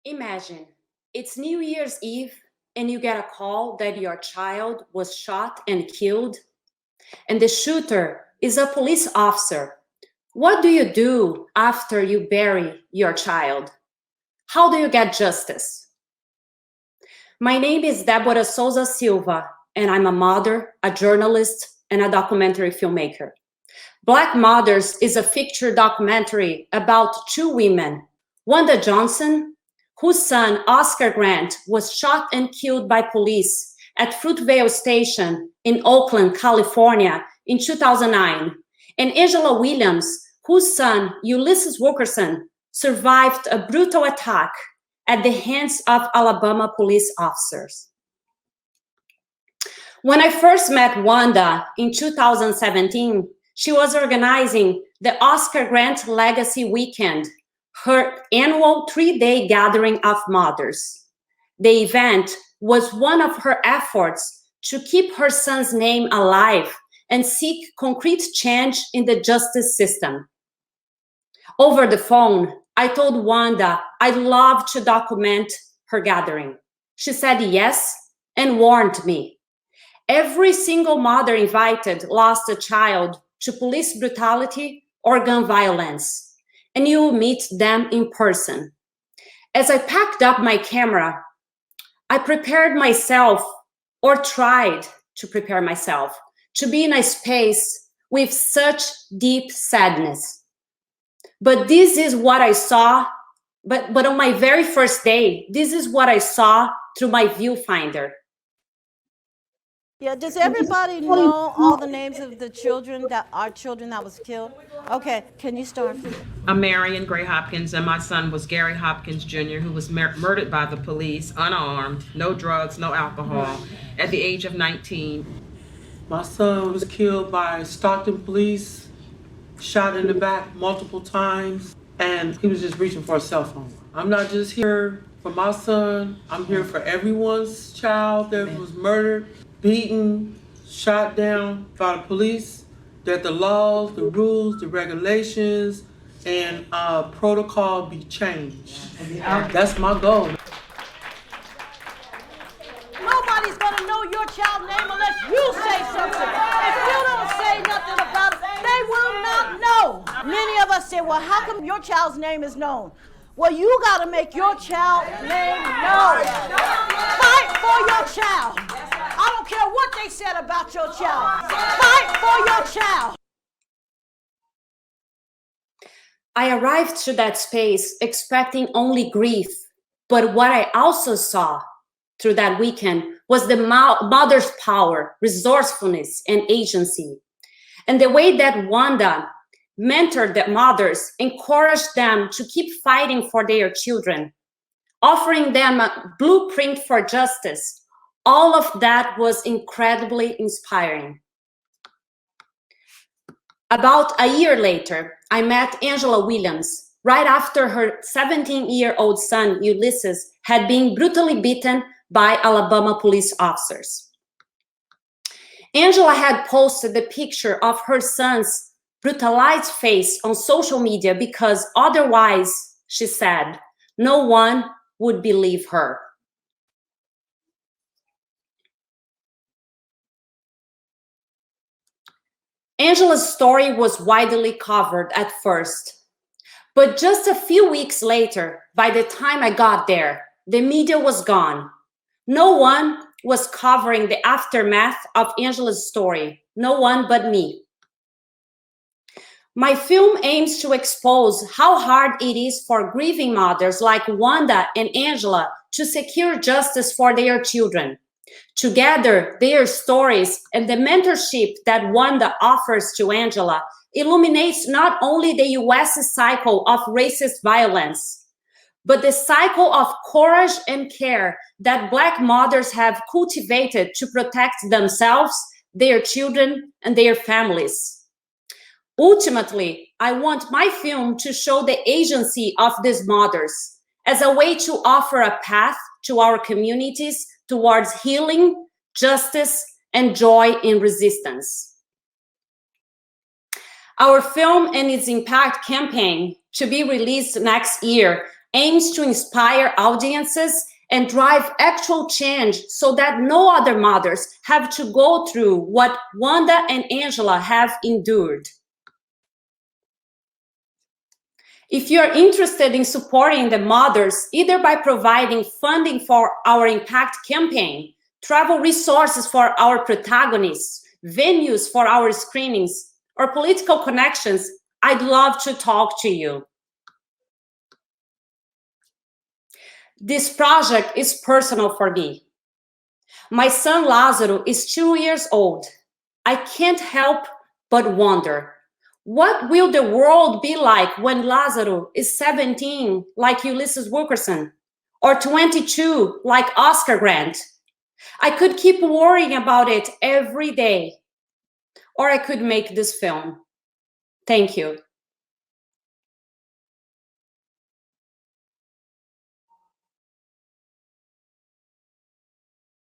Imagine, it's New Year's Eve and you get a call that your child was shot and killed, and the shooter is a police officer. What do you do after you bury your child? How do you get justice? My name is Débora Souza Silva, and I'm a mother, a journalist, and a documentary filmmaker. Black Mothers is a feature documentary about two women, Wanda Johnson, whose son, Oscar Grant, was shot and killed by police at Fruitvale Station in Oakland, California in 2009, and Angela Williams, whose son, Ulysses Wilkerson, survived a brutal attack at the hands of Alabama police officers. When I first met Wanda in 2017, she was organizing the Oscar Grant Legacy Weekend, her annual 3-day gathering of mothers. The event was one of her efforts to keep her son's name alive and seek concrete change in the justice system. Over the phone, I told Wanda I'd love to document her gathering. She said yes and warned me. Every single mother invited lost a child to police brutality or gun violence, and you will meet them in person. As I packed up my camera, I prepared myself, or tried to prepare myself, to be in a space with such deep sadness. But this is what I saw, but on my very first day, this is what I saw through my viewfinder. Yeah, does everybody know all the names of the children that was killed? Okay, can you start? I'm Marion Gray Hopkins, and my son was Gary Hopkins Jr., who was murdered by the police, unarmed, no drugs, no alcohol, at the age of 19. My son was killed by Stockton police, shot in the back multiple times, and he was just reaching for a cell phone. I'm not just here for my son, I'm here for everyone's child that was murdered, beaten, shot down by the police, that the laws, the rules, the regulations, and protocol be changed. That's my goal. Nobody's gonna know your child's name unless you say something. If you don't say nothing about it, they will not know. Many of us say, well, how come your child's name is known? Well, you gotta make your child's name known. Fight for your child. I don't care what they said about your child. Fight for your child. I arrived to that space expecting only grief, but what I also saw through that weekend was the mother's power, resourcefulness, and agency. And the way that Wanda mentored the mothers, encouraged them to keep fighting for their children, offering them a blueprint for justice, all of that was incredibly inspiring. About a year later, I met Angela Williams, right after her 17-year-old son, Ulysses, had been brutally beaten by Alabama police officers. Angela had posted the picture of her son's brutalized face on social media because otherwise, she said, no one would believe her. Angela's story was widely covered at first, but just a few weeks later, by the time I got there, the media was gone. No one was covering the aftermath of Angela's story, no one but me. My film aims to expose how hard it is for grieving mothers like Wanda and Angela to secure justice for their children. Together, their stories and the mentorship that Wanda offers to Angela illuminates not only the US cycle of racist violence, but the cycle of courage and care that Black mothers have cultivated to protect themselves, their children, and their families. Ultimately, I want my film to show the agency of these mothers as a way to offer a path to our communities towards healing, justice, and joy in resistance. Our film and its impact campaign, to be released next year, aims to inspire audiences and drive actual change so that no other mothers have to go through what Wanda and Angela have endured. If you're interested in supporting the mothers, either by providing funding for our Impact campaign, travel resources for our protagonists, venues for our screenings, or political connections, I'd love to talk to you. This project is personal for me. My son Lázaro is 2 years old. I can't help but wonder, what will the world be like when Lázaro is 17, like Ulysses Wilkerson, or 22, like Oscar Grant? I could keep worrying about it every day, or I could make this film. Thank you.